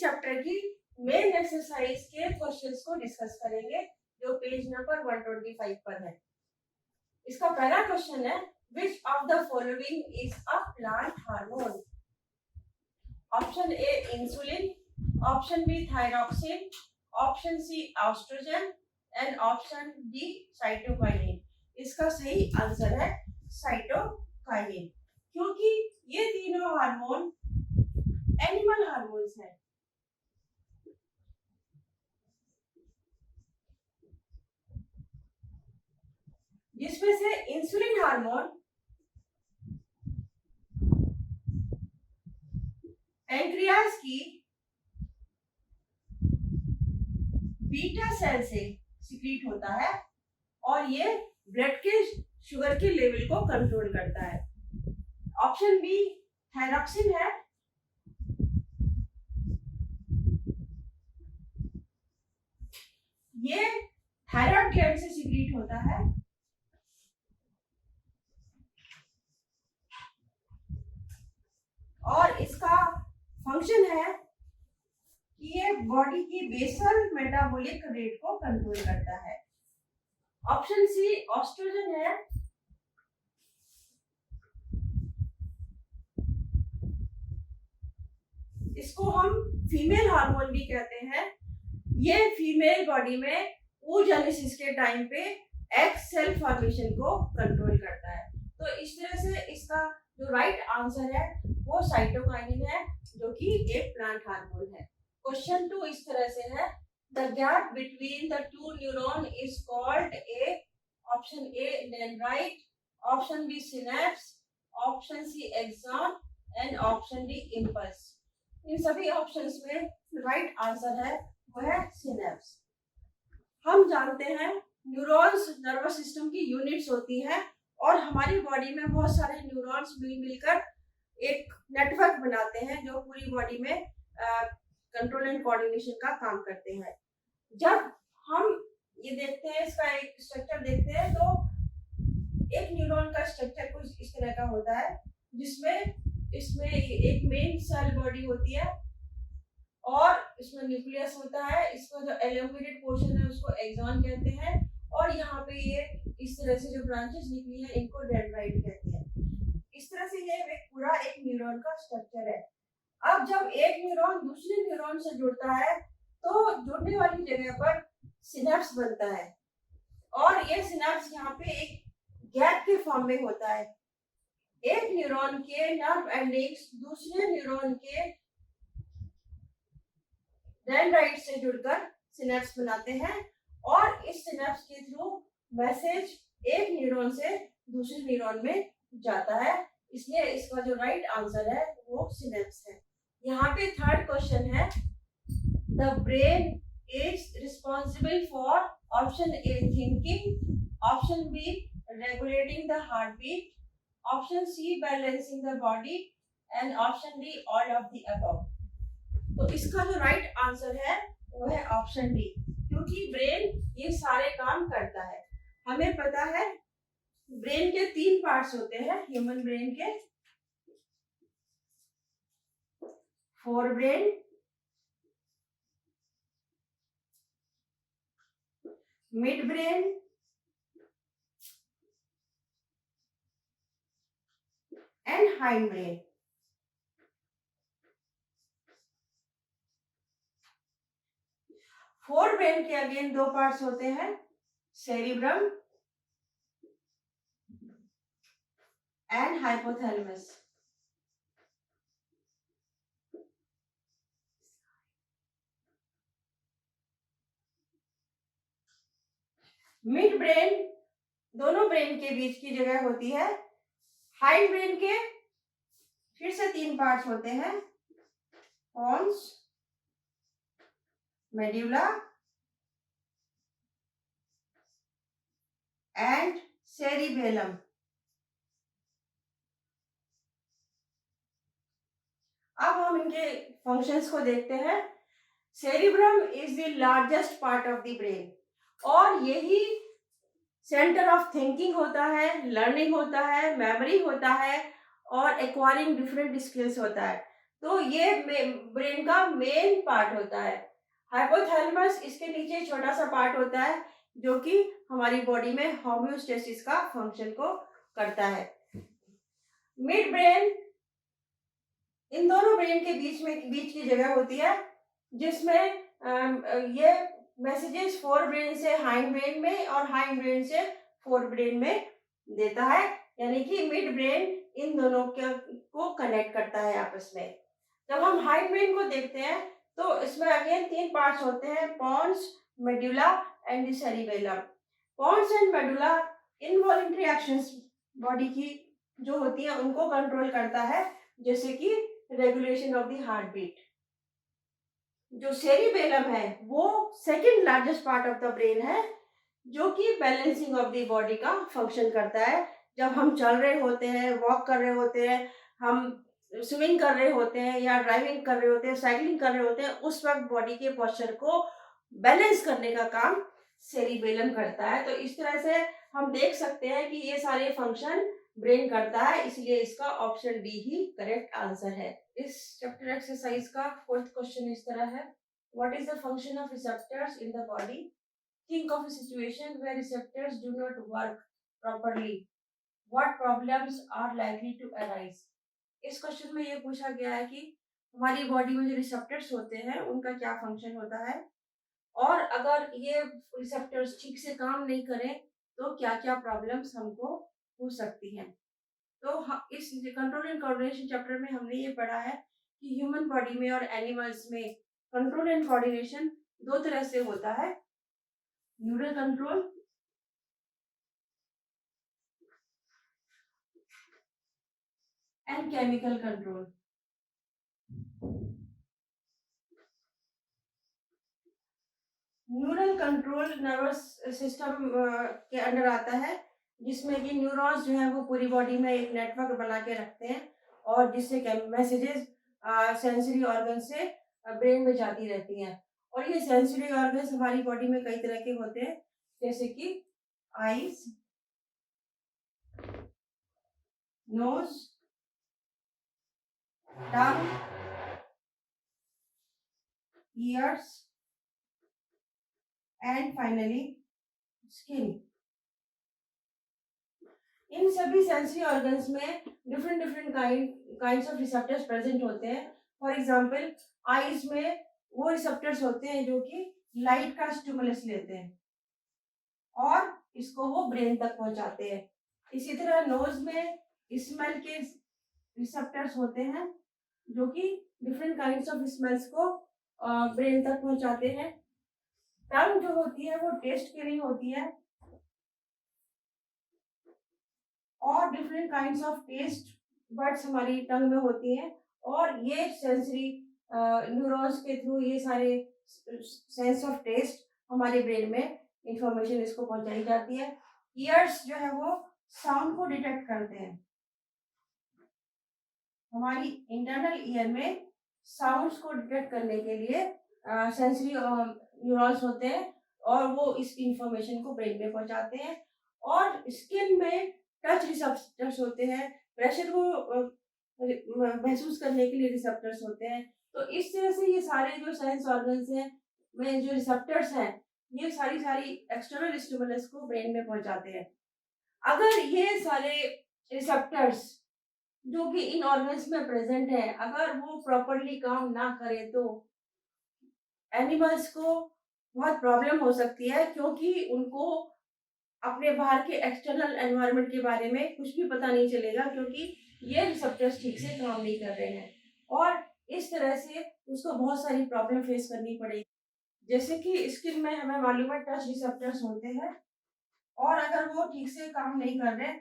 Chapter की main exercise के questions को डिस्कस करेंगे जो पेज नंबर 125 पर है। इसका पहला क्वेश्चन है which of the following is a plant hormone. Option A insulin, option B thyroxine, option C oestrogen and option D cytokinin. इसका सही आंसर है साइटोकाइनिन, क्योंकि ये तीनों हार्मोन एनिमल हार्मोन्स हैं। जिसमें से इंसुलिन हार्मोन पैंक्रियाज की बीटा सेल से सिक्रीट होता है और ये ब्लड के शुगर के लेवल को कंट्रोल करता है। ऑप्शन बी थायरॉक्सिन है, ये थायराइड ग्लैंड से सिक्रीट होता है और इसका फंक्शन है कि ये बॉडी की बेसल मेटाबॉलिक रेट को कंट्रोल करता है। ऑप्शन सी एस्ट्रोजन है, इसको हम फीमेल हार्मोन भी कहते हैं। ये फीमेल बॉडी में oogenesis के टाइम पे एग सेल फॉर्मेशन को कंट्रोल करता है। तो इस तरह से इसका जो राइट आंसर है वो साइटोकाइनिन है, जो कि एक प्लांट हार्मोन है। क्वेश्चन 2 इस तरह से है the gap between the two neuron is called a. Option a dendrite, option b synapse, option c axon and option d impulse. इन सभी ऑप्शंस में राइट आंसर है वो है सिनेप्स। हम जानते हैं न्यूरॉन्स नर्वस सिस्टम की यूनिट्स होती हैं और हमारी बॉडी में बहुत सारे न्यूरॉन्स मिलकर एक नेटवर्क बनाते हैं जो पूरी बॉडी में कंट्रोल एंड कोऑर्डिनेशन का काम करते हैं। जब हम ये देखते हैं, इसका एक स्ट्रक्चर देखते हैं, तो एक न्यूरॉन का स्ट्रक्चर कुछ इस तरह का होता है जिसमें इसमें एक मेन सेल बॉडी होती है और इसमें न्यूक्लियस होता है। इसका जो एलोंगेटेड पोर्शन है उसको एक्सॉन कहते हैं और यहाँ पे ये इस तरह से जो ब्रांचेस निकली है इनको डेंड्राइट कहते हैं। इस तरह से ये एक पूरा एक न्यूरॉन का स्ट्रक्चर है। अब जब एक न्यूरॉन दूसरे न्यूरॉन से जुड़ता है तो जुड़ने वाली जगह पर सिनेप्स बनता है और ये सिनेप्स यहाँ पे एक गैप के फॉर्म में होता है। एक न्यूरॉन के नर्व एंडिंग्स दूसरे न्यूरॉन के डेंड्राइट से जुड़कर सिनेप्स बनाते हैं और इस सिनेप्स के थ्रू मैसेज एक न्यूरॉन से दूसरे न्यूरॉन में जाता है, इसलिए इसका जो राइट आंसर है वो सिनेप्स है। यहाँ पे थर्ड क्वेश्चन है the brain is responsible for option A thinking, option B regulating the heart beat, option C balancing the body and option D all of the above. तो इसका जो right answer है वो है ऑप्शन डी, क्योंकि brain ये सारे काम करता है। हमें पता है ब्रेन के 3 पार्ट्स होते हैं ह्यूमन ब्रेन के, forebrain, mid brain and hind brain. Fore brain के अगेन 2 पार्ट्स होते हैं, cerebrum and hypothalamus. Mid brain दोनों ब्रेन के बीच की जगह होती है। हाइंड ब्रेन के फिर से 3 पार्ट्स होते हैं, पोन्स, मेड्यूला एंड सेरिबेलम। अब हम इनके फंक्शंस को देखते हैं। Cerebrum is the largest part of the brain और यही सेंटर ऑफ थिंकिंग होता है, लर्निंग होता है, मेमोरी होता है और एक्वायरिंग डिफरेंट स्किल्स होता है। तो ये ब्रेन का मेन पार्ट होता है। हाइपोथैलेमस इसके नीचे छोटा सा पार्ट होता है जो कि हमारी बॉडी में होम्योस्टेसिस का फंक्शन को करता है। मिड ब्रेन इन दोनों ब्रेन के बीच की जगह होती है जिसमें ये मैसेजेस फोर ब्रेन से हाइंड ब्रेन में और हाइंड ब्रेन से फोर ब्रेन में देता है, यानी कि मिड ब्रेन इन दोनों को कनेक्ट करता है आपस में। जब हम हाइंड ब्रेन को देखते हैं तो इसमें अगेन तीन पार्ट्स होते हैं, pons, medulla and cerebellum. Pons and medulla involuntary actions body की जो होती है उनको कंट्रोल करता है, जैसे कि regulation of the heart beat. जो सेरिबेलम है वो second largest part of the brain है जो कि बैलेंसिंग ऑफ द बॉडी का फंक्शन करता है। जब हम चल रहे होते हैं, वॉक कर रहे होते हैं, हम स्विमिंग कर रहे होते हैं या ड्राइविंग कर रहे होते हैं, साइकिलिंग कर रहे होते हैं, उस वक्त बॉडी के पोस्चर को बैलेंस करने का काम सेरिबेलम करता है। तो इस तरह से हम देख सकते हैं कि ये सारे फंक्शन ब्रेन करता है, इसलिए इसका ऑप्शन डी ही करेक्ट आंसर है। इस चैप्टर एक्सरसाइज का फोर्थ क्वेश्चन इस तरह है, what is the function of receptors in the body? Think of a situation where receptors do not work properly, what problems are likely to arise? इस क्वेश्चन में ये पूछा गया है कि हमारी बॉडी में जो रिसेप्टर्स होते हैं उनका क्या फंक्शन होता है, और अगर ये रिसेप्टर्स ठीक से काम नहीं करें तो क्या क्या प्रॉब्लम्स हमको हो सकती हैं। तो इस कंट्रोल एंड कोऑर्डिनेशन चैप्टर में हमने ये पढ़ा है कि ह्यूमन बॉडी में और एनिमल्स में कंट्रोल एंड कोऑर्डिनेशन दो तरह से होता है, neural control and chemical control. Neural control nervous system के अंडर आता है, जिसमें कि न्यूरॉन्स जो है वो पूरी बॉडी में एक नेटवर्क बना के रखते हैं और जिससे मैसेजेस सेंसरी ऑर्गन से ब्रेन में जाती रहती हैं। और ये सेंसरी ऑर्गन्स हमारी बॉडी में कई तरह के होते हैं, जैसे कि eyes, nose, tongue, ears and finally skin. इन सभी सेंसरी ऑर्गन्स में different kinds of receptors present होते हैं। फॉर एग्जांपल आईज में वो रिसेप्टर्स होते हैं जो कि लाइट का स्टिमुलस लेते हैं और इसको वो ब्रेन तक पहुंचाते हैं। इसी तरह नोज में स्मेल के रिसेप्टर्स होते हैं जो कि डिफरेंट काइंड्स ऑफ स्मेल्स को ब्रेन तक पहुंचाते हैं। टंग जो होती है वो टेस्ट के लिए होती है और different kinds of taste buds हमारी टंग में होती हैं और ये सेंसरी न्यूरॉन्स के थ्रू ये सारे सेंस ऑफ टेस्ट हमारे ब्रेन में इंफॉर्मेशन इसको पहुंचाई जाती है। ईयर्स जो है वो साउंड को डिटेक्ट करते हैं। हमारी इंटरनल ईयर में साउंड्स को डिटेक्ट करने के लिए सेंसरी न्यूरॉन्स होते हैं और वो इस इंफॉर्मेशन को ब्रेन में पहुंचाते हैं। और स्किन में टच रिसेप्टर्स होते हैं, प्रेशर को महसूस करने के लिए रिसेप्टर्स होते हैं। तो इस तरह से ये सारे जो सेंस ऑर्गन्स हैं में जो रिसेप्टर्स हैं ये सारी एक्सटर्नल स्टिमुलस को ब्रेन में पहुंचाते हैं। अगर ये सारे रिसेप्टर्स जो कि इन ऑर्गन्स में प्रेजेंट है अगर वो प्रॉपरली काम ना करे तो एनिमल्स को बहुत प्रॉब्लम हो सकती है, क्योंकि उनको अपने बाहर के एक्सटर्नल एनवायरनमेंट के बारे में कुछ भी पता नहीं चलेगा, क्योंकि ये रिसेप्टर्स ठीक से काम नहीं कर रहे हैं और इस तरह से उसको बहुत सारी प्रॉब्लम फेस करनी पड़ेगी। जैसे कि स्किन में हमें मालूम है टच रिसेप्टर्स होते हैं और अगर वो ठीक से काम नहीं कर रहे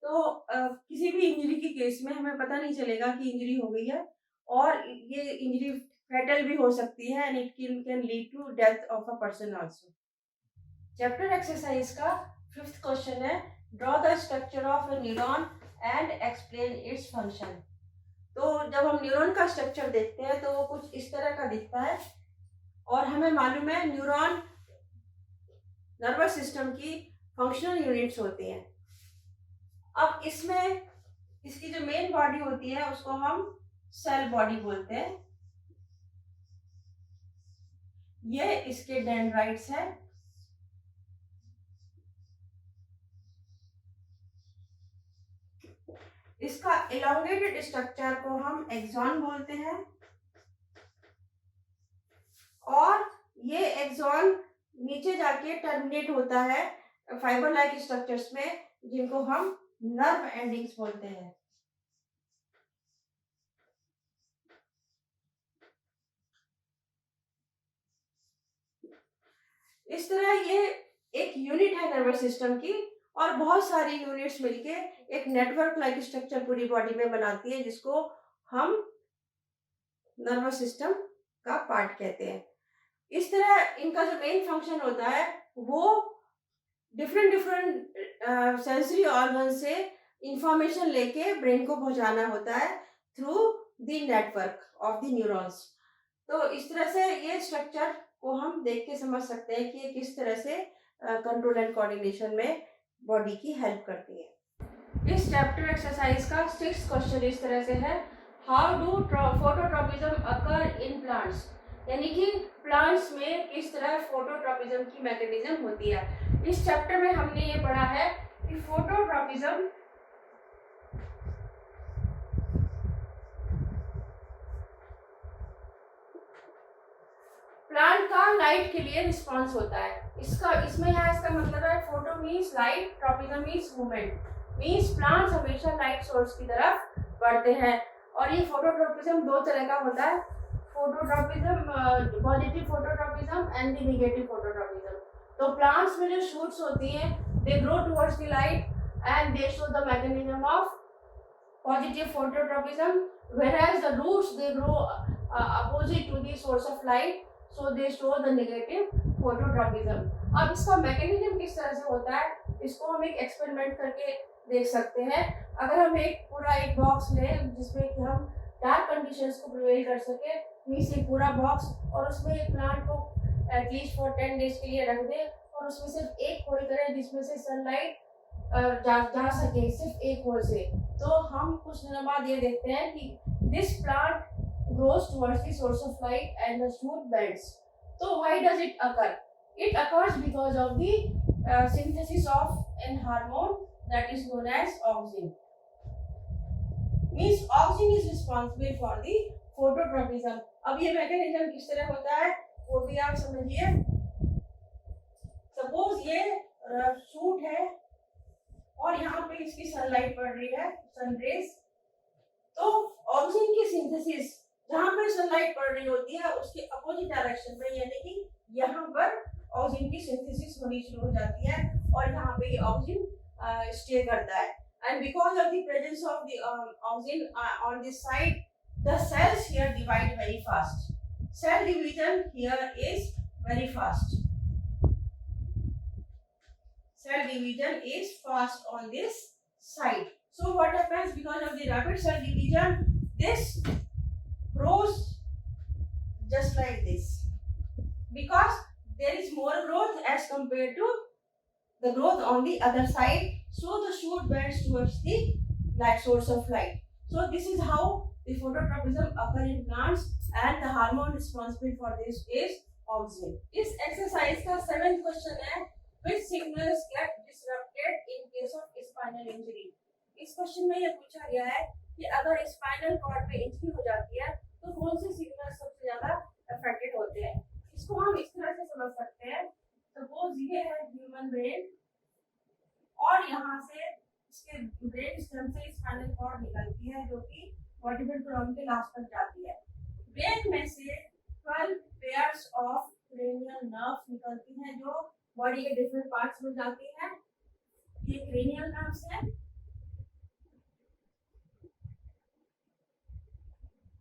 तो किसी भी इंजरी के केस में हमें पता नहीं चलेगा कि इंजरी हो गई है और ये इंजरी फैटल भी हो सकती है and it can lead to death of a person also. Chapter exercise का फिफ्थ क्वेश्चन है, draw the structure of a neuron and explain its function. तो जब हम न्यूरॉन का स्ट्रक्चर देखते हैं तो वो कुछ इस तरह का दिखता है और हमें मालूम है न्यूरॉन नर्वस सिस्टम की फंक्शनल यूनिट्स होती हैं। अब इसमें इसकी जो मेन बॉडी होती है उसको हम सेल बॉडी बोलते हैं। ये इसके डेंड्राइट्स है। इसका इलोंगेटेड स्ट्रक्चर को हम एक्सॉन बोलते हैं और ये एक्सॉन नीचे जाके टर्मिनेट होता है फाइबर लाइक स्ट्रक्चर्स में, जिनको हम नर्व एंडिंग्स बोलते हैं। इस तरह ये एक यूनिट है नर्वस सिस्टम की और बहुत सारी यूनिट्स मिलके एक नेटवर्क लाइक स्ट्रक्चर पूरी बॉडी में बनाती है, जिसको हम नर्वस सिस्टम का पार्ट कहते हैं। इस तरह इनका जो मेन फंक्शन होता है वो डिफरेंट सेंसरी ऑर्गन से इंफॉर्मेशन लेके ब्रेन को पहुंचाना होता है through the network of the neurons. तो इस तरह से ये स्ट्रक्चर को हम देख के समझ सकते हैं कि ये किस तरह से कंट्रोल एंड कोऑर्डिनेशन में बॉडी की हेल्प करती है। इस चैप्टर एक्सरसाइज का 6th क्वेश्चन इस तरह से है, how do phototropism occur in plants, यानी कि प्लांट्स में किस तरह फोटोट्रॉपिज्म की मैकेनिज्म होती है। इस चैप्टर में हमने ये पढ़ा है कि फोटोट्रॉपिज्म प्लांट का लाइट के लिए रिस्पॉन्स होता है। इसमें यहाँ इसका मतलब है photo means light, tropism means movement, means plants हमेशा लाइट सोर्स की तरफ बढ़ते हैं। और ये फोटोट्रॉपिज्म दो तरह का होता है, phototropism positive phototropism and the negative phototropism. तो प्लांट्स में जो शूट्स होती हैं they grow towards the light and they show the mechanism of positive phototropism, whereas the roots they grow opposite to the source of light, so they show the negative phototropism. अब इसका mechanism किस तरह से होता है इसको हम एक एक्सपेरिमेंट करके देख सकते हैं। अगर हम एक बॉक्स लें जिसमें कि हम डार्क कंडीशंस को प्रिवेल कर सके, मीन्स एक पूरा बॉक्स, और उसमें एक प्लांट को एटलीस्ट फॉर 10 डेज के लिए रख दें और उसमें सिर्फ एक होल करें जिसमें से सनलाइट जा सके, सिर्फ एक होल से, तो हम कुछ दिनों बाद ये देखते हैं कि this plant grows towards the source of light and the shoot bends. So why does it occur? It occurs because of the synthesis of an hormone that is known as auxin. Means auxin is responsible for the phototropism. अब ये mechanism किस तरह होता है वो भी आप समझिए। सपोज ये शूट है और यहाँ पे इसकी सनलाइट पड़ रही है, सनरेज, तो ऑक्सीजन की सिंथेसिस जहाँ पर सनलाइट पड़ रही होती है उसके अपोजिट डायरेक्शन में, यानी कि यहाँ पर ऑक्सीजन की सिंथेसिस होनी शुरू हो जाती है और यहाँ पे ये ऑक्सीजन स्टे करता है। And because of the presence of the oxygen on this side, the cells here divide very fast. Cell division here is very fast. Cell division is fast on this side. So what happens because of the rapid cell division? This grows just like this because there is more growth as compared to the growth on the other side. So the shoot bends towards the light source of light. So this is how the phototropism occur in plants, and the hormone responsible for this is auxin. इस exercise का 7th question है, which signals get disrupted in case of spinal injury. इस क्वेश्चन में ये पूछा गया है कि अगर स्पाइनल कॉर्ड पे इंजरी हो जाती है तो कौन से सिग्नल सबसे ज्यादा अफेक्टेड होते हैं। इसको हम इस तरह से समझ सकते हैं, सपोज ये है ह्यूमन ब्रेन और यहाँ से इसके ब्रेन स्टेम से स्पाइनल कॉर्ड निकलती है जो कि वर्टिब्रल कॉलम के लास्ट तक जाती है। ब्रेन में से 12 पेयर्स ऑफ क्रेनियल नर्व्स निकलती हैं जो बॉडी के डिफरेंट पार्ट्स में जाती है। ये क्रेनियल नर्व्स है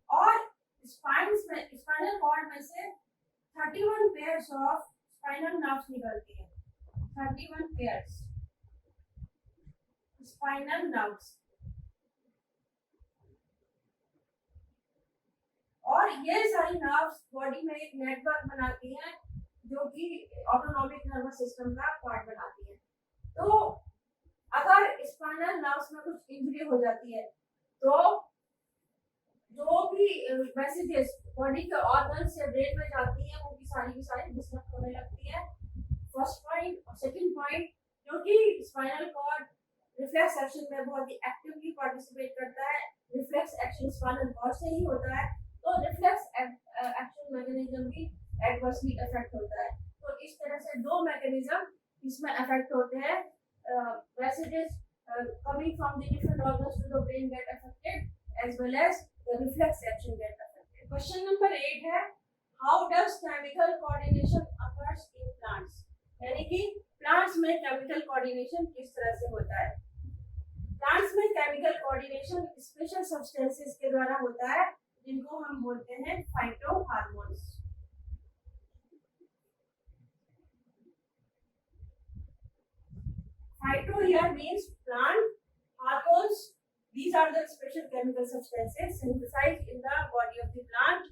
और स्पाइनल कॉर्ड में से 31 पेयर्स ऑफ स्पाइनल नर्व्स निकलती है। 31 पेयर्स स्पाइनल नर्व्स, और ये सारी नर्व्स बॉडी में एक नेटवर्क बनाती हैं जो कि ऑटोनॉमिक नर्वस सिस्टम का पार्ट बनाती है। तो अगर स्पाइनल नर्व्स में कुछ इंजरी हो जाती है तो जो भी मैसेजेस बॉडी के ऑर्गन से ब्रेन में जाती हैं वो की सारी डिस्टर्ब होने लगती है। First point. और सेकंड पॉइंट, क्योंकि स्पाइनल कॉर्ड रिफ्लेक्स एक्शन में बहुत ही एक्टिवली पार्टिसिपेट करता है, रिफ्लेक्स एक्शन स्पाइनल कॉर्ड से ही होता है, तो रिफ्लेक्स एक्शन मैकेनिज्म भी एडवर्सली अफेक्ट होता है। तो इस तरह से दो मैकेनिज्म इसमें अफेक्ट होते हैं, messages coming from the different organs to the brain get affected as well as the reflex action get affected. Question number 8 है, how does chemical coordination occurs in plants? यानी कि प्लांट्स में chemical coordination किस तरह से होता है। Plants में केमिकल कोऑर्डिनेशन स्पेशल सब्सटेंसेस के द्वारा होता है जिनको हम बोलते हैं फाइटोहार्मोन्स। Phyto here means plant. Hormones, these are the special chemical substances synthesized in the body of the plant,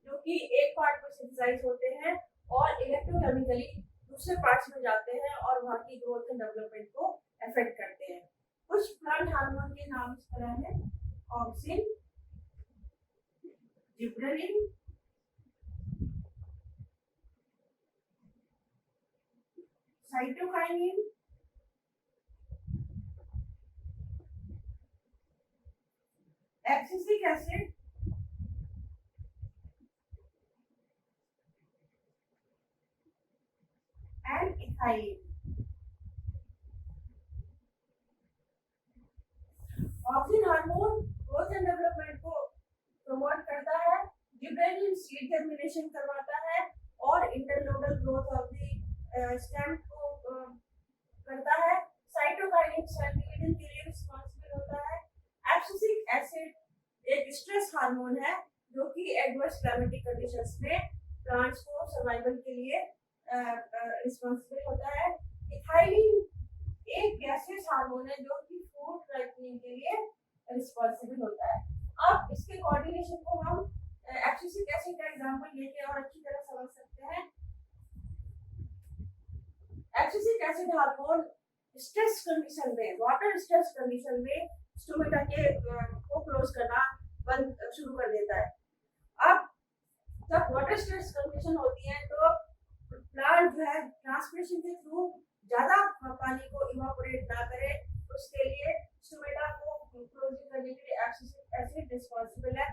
जो कि एक पार्ट में सिंथेसाइज होते हैं और इलेक्ट्रोकेमिकली दूसरे पार्ट्स में जाते हैं और वहाँ की ग्रोथ एंड डेवलपमेंट को अफेक्ट करते हैं। कुछ प्लांट हार्मोन के नाम इस तरह हैं, auxin, gibberellin, cytokinin, abscisic acid, and ethylene. Auxin hormone growth and development को प्रमोट करता है, जिब्रेलिन सीड जर्मिनेशन करवाता है और internodal growth of the stem को करता है, साइटोकाइनिन सेल डिवीजन के लिए रिस्पांसिबल होता है, एब्सिसिक एसिड एक स्ट्रेस हार्मोन है जो कि एडवर्स क्लाइमेटिक कंडीशंस में प्लांट्स को सर्वाइवल के लिए रिस्पांसिबल होता है, इथाइलिन एक गैसियस हार्मोन है जो कि फूड राइपनिंग के लिए रिस्पांसिबल होता है। अब इसके कोऑर्डिनेशन को हम एब्सिसिक एसिड का एग्जांपल लेके और अच्छी तरह समझ सकते हैं। Abscisic acid hormone stress condition में, वाटर स्ट्रेस कंडीशन में स्टोमेटा के को क्लोज करना बंद शुरू कर देता है। अब जब वाटर स्ट्रेस कंडीशन होती है तो प्लांट जो है ट्रांसपिरेशन के थ्रू ज्यादा पानी को इवापोरेट ना करे, उसके लिए स्टोमेटा को क्लोजिंग करने के लिए एब्सिसिक एसिड रिस्पांसिबल है।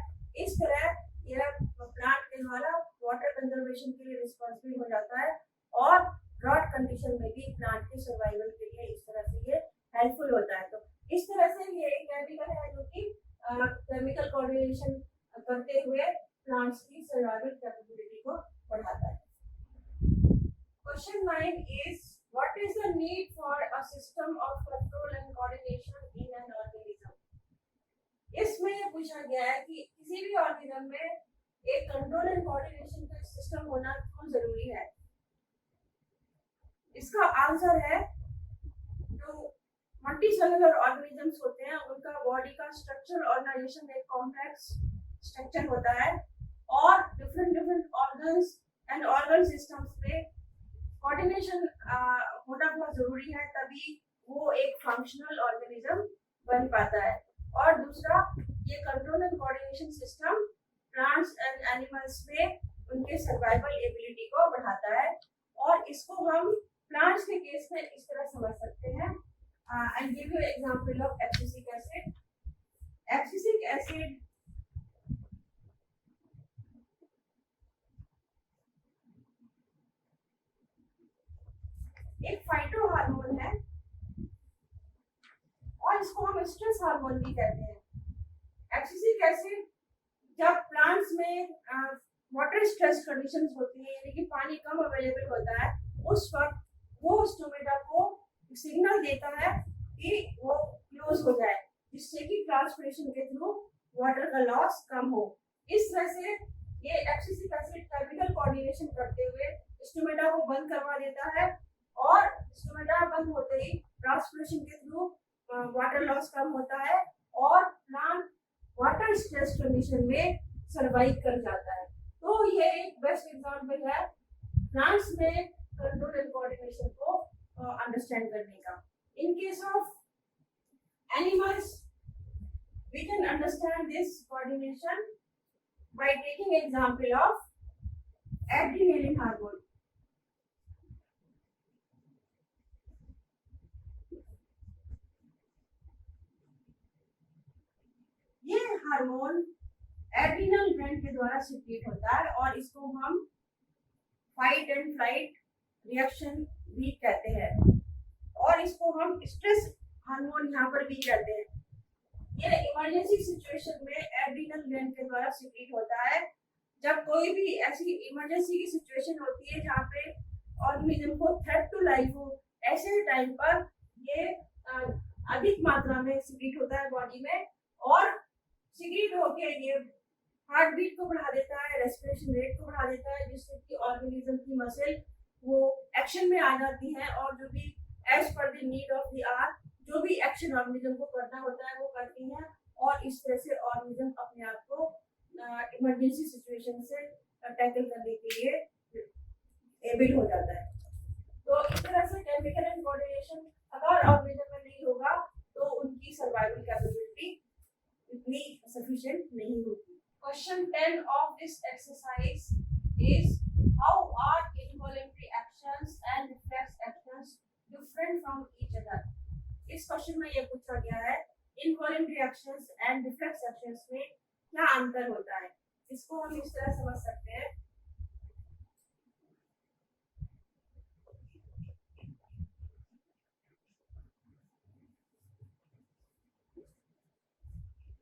इस तरह यह प्लांट के द्वारा वाटर कंजर्वेशन के लिए रिस्पांसिबल हो जाता है और ड्रॉट कंडीशन में भी प्लांट के सर्वाइवल के लिए इस तरह से ये हेल्पफुल होता है। तो इस तरह से ये एक केमिकल है जो कि केमिकल कोऑर्डिनेशन करते हुए प्लांट्स की सर्वाइवल कैपेबिलिटी को बढ़ाता है। Question 9 is what is the need for a system of control and coordination in an organism. इसमें यह पूछा गया है कि किसी भी ऑर्गेनिज्म में एक कंट्रोल एंड कोऑर्डिनेशन का सिस्टम होना क्यों जरूरी है। इसका आंसर है जो मल्टीसेलुलर ऑर्गेनिजम्स होते हैं उनका बॉडी का स्ट्रक्चर ऑर्गेनाइजेशन एक कॉम्प्लेक्स स्ट्रक्चर होता है और different organs and organ systems में कोऑर्डिनेशन होना बहुत जरूरी है, तभी वो एक फंक्शनल ऑर्गेनिज्म बन पाता है। और दूसरा, ये control and coordination system plants and animals में उनके सर्वाइवल एबिलिटी को बढ़ाता है और इसको हम प्लांट्स के केस में इस तरह समझ सकते हैं। I'll give you an example of abscisic acid. Abscisic acid एक फाइटो हार्मोन है और इसको हम स्ट्रेस हार्मोन भी कहते हैं। एब्सिसिक एसिड जब प्लांट्स में वाटर स्ट्रेस कंडीशंस होती है यानी कि पानी कम अवेलेबल होता है, उस वक्त वो स्टोमेटा को सिग्नल देता है कि वो क्लोज हो जाए, जिससे कि ट्रांसपिरेशन के थ्रू वाटर का लॉस कम हो। इस तरह से ये एब्सिसिक एसिड केमिकल कोऑर्डिनेशन करते हुए स्टोमेटा को बंद करवा देता है और स्टोमेटा बंद होते ही ट्रांसपिरेशन के थ्रू वाटर लॉस कम होता है और प्लांट वाटर स्ट्रेस कंडीशन में सर्वाइव कर जाता है। तो ये एक बेस्ट एग्जांपल है प्लांट्स में कंट्रोल एंड कोऑर्डिनेशन को अंडरस्टैंड करने का। In case of animals, we can understand this coordination by taking example of adrenaline hormone. ये हार्मोन एड्रिनल ग्लैंड के द्वारा सिक्रेट होता है और इसको हम फाइट एंड फ्लाइट रिएक्शन भी कहते हैं और इसको हम स्ट्रेस हार्मोन यहाँ पर भी कहते हैं। ये इमरजेंसी सिचुएशन में एड्रिनल ग्लैंड के द्वारा सिक्रेट होता है। जब कोई भी ऐसी इमरजेंसी की सिचुएशन होती है जहाँ पे ऑर्गेनिज्म को थ्रेट टू लाइफ हो, ऐसे टाइम पर ये अधिक मात्रा में सिक्रेट होता है बॉडी में और सिक्रेट होके ये हार्ट बीट को बढ़ा देता है, रेस्पिरेशन रेट को बढ़ा देता है, जिससे कि ऑर्गेनिज्म की मसल वो एक्शन में आ जाती है और जो भी as per the need of the आर जो भी एक्शन ऑर्गेनिज्म को करना होता है वो करती हैं और इस तरह से ऑर्गेनिज्म अपने आप को इमरजेंसी सिचुएशन से टैकल करने के लिए एबल हो जाता है। तो इस तरह से केमिकल एंड कोऑर्डिनेशन अगर ऑर्गेनिज्म में नहीं होगा तो उनकी सर्वाइवल कैपेबिलिटी इतनी सफिशिएंट नहीं होगी। Question 10 of this exercise is how are involuntary actions and reflex actions different from each other. इस क्वेश्चन में ये पूछा गया है involuntary actions and reflex actions में क्या अंतर होता है। इसको हम इस तरह समझ सकते हैं,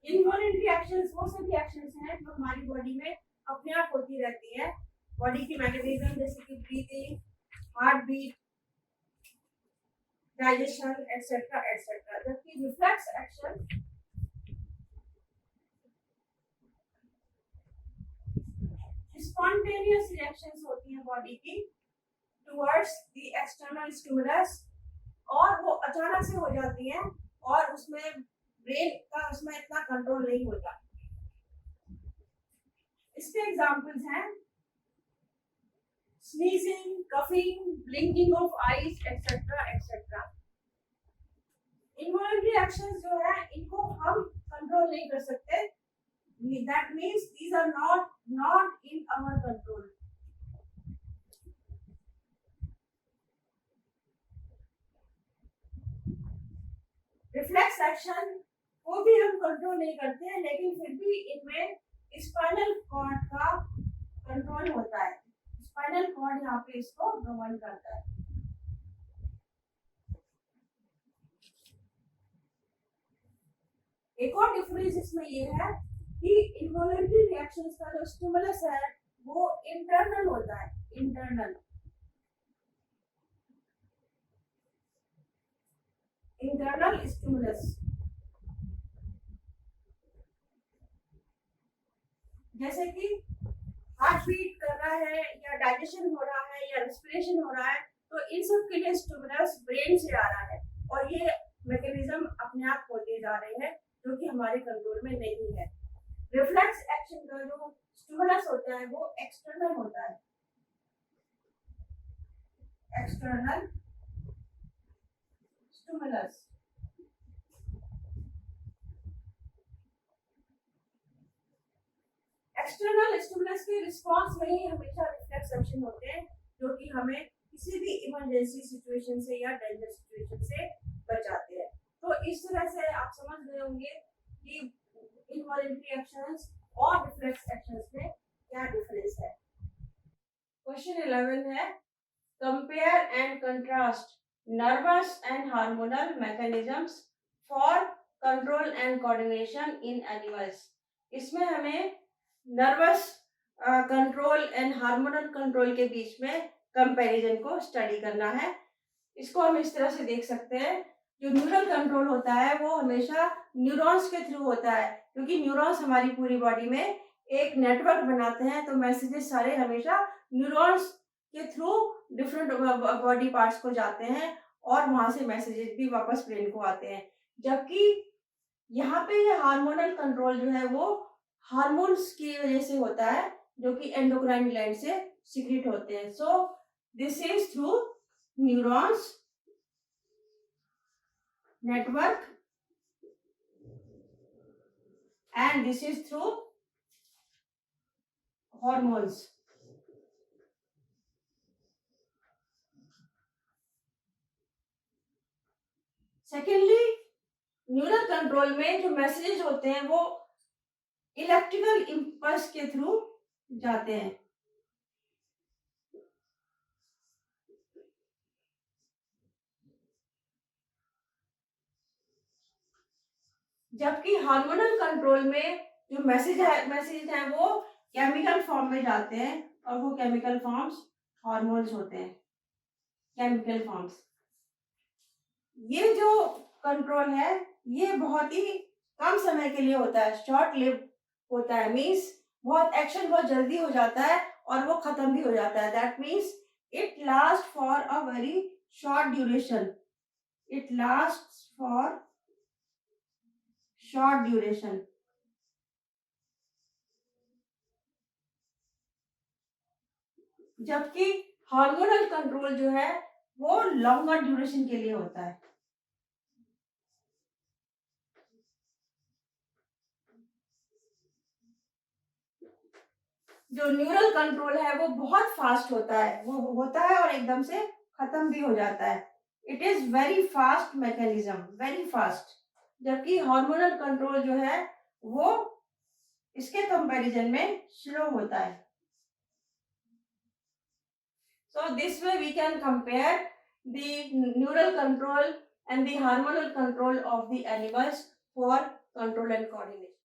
इनवॉलंटरी एक्शंस वो सभी एक्शंस हैं जो हमारी बॉडी में अपने आप होती रहती है, बॉडी की मैकेनिज्म जैसे कि breathing, heart beat, digestion etcetera etcetera. जबकि रिफ्लेक्स एक्शन स्पॉन्टेनियस रिएक्शंस होती हैं बॉडी की टुवर्ड्स द एक्सटर्नल स्टिमुलस और वो अचानक से हो जाती हैं और उसमें ब्रेन का उसमें इतना कंट्रोल नहीं होता। इसके एग्जांपल्स हैं sneezing, coughing, blinking of eyes etcetera etcetera. Involuntary actions जो है इनको हम कंट्रोल नहीं कर सकते। That means these are not in our control. Reflex action को भी हम कंट्रोल नहीं करते हैं लेकिन फिर भी इनमें स्पाइनल कॉर्ड का कंट्रोल होता है। स्पाइनल कॉर्ड यहाँ पे इसको गवर्न करता है। एक और डिफरेंस इसमें ये है कि इनवॉलंटरी रिएक्शंस का जो स्टिमुलस है वो इंटरनल होता है, इंटरनल स्टिमुलस। जैसे कि हार्ट बीट कर रहा है या डाइजेशन हो रहा है या रेस्पिरेशन हो रहा है तो इन सब के लिए स्टिमुलस ब्रेन से आ रहा है और ये मैकेनिज्म अपने आप होते जा रहे हैं जो कि हमारे कंट्रोल में नहीं है। रिफ्लेक्स एक्शन का जो स्टिमुलस होता है वो एक्सटर्नल होता है, एक्सटर्नल स्टिमुलस। एक्सटर्नल स्टिमुलस के रिस्पांस में ही हमेशा रिफ्लेक्स एक्शन होते हैं जो कि हमें किसी भी इमरजेंसी सिचुएशन से या डेंजर सिचुएशन से बचाते हैं। तो इस तरह से आप समझ गए होंगे कि इनवॉलंटरी एक्शंस और रिफ्लेक्स एक्शंस में क्या डिफरेंस है। क्वेश्चन 11 है compare and contrast nervous and hormonal mechanisms for control and coordination in animals. इसमें हमें nervous control and hormonal control के बीच में कंपैरिजन को स्टडी करना है। इसको हम इस तरह से देख सकते हैं, जो न्यूरल कंट्रोल होता है वो हमेशा न्यूरॉन्स के थ्रू होता है क्योंकि न्यूरॉन्स हमारी पूरी बॉडी में एक नेटवर्क बनाते हैं। तो मैसेजेस सारे हमेशा न्यूरॉन्स के थ्रू डिफरेंट बॉडी पार्ट्स को जाते हैं और वहां से मैसेजेस भी वापस ब्रेन को आते हैं। जबकि यहाँ पे ये हार्मोनल कंट्रोल जो है वो हार्मोन्स की वजह से होता है जो कि एंडोक्राइन ग्लैंड से सीक्रेट होते हैं। So this is through neurons network and this is through hormones. Secondly, neural control में जो मैसेजेस होते हैं वो इलेक्ट्रिकल इंपल्स के थ्रू जाते हैं। जबकि हार्मोनल कंट्रोल में जो मैसेज है वो केमिकल फॉर्म में जाते हैं और वो केमिकल फॉर्म्स हार्मोन्स होते हैं, केमिकल फॉर्म्स। ये जो कंट्रोल है ये बहुत ही कम समय के लिए होता है, शॉर्ट लिव होता है। मीन्स बहुत एक्शन बहुत जल्दी हो जाता है और वो खत्म भी हो जाता है। That means it last for a very short duration. It last for short duration. जबकि हार्मोनल कंट्रोल जो है वो लॉन्गर ड्यूरेशन के लिए होता है। जो न्यूरल कंट्रोल है वो बहुत फास्ट होता है, वो होता है और एकदम से खत्म भी हो जाता है। It is very fast mechanism, very fast. जबकि हार्मोनल कंट्रोल जो है वो इसके कंपैरिजन में स्लो होता है। So this way we can compare the neural control and the hormonal control of the animals for control and coordination.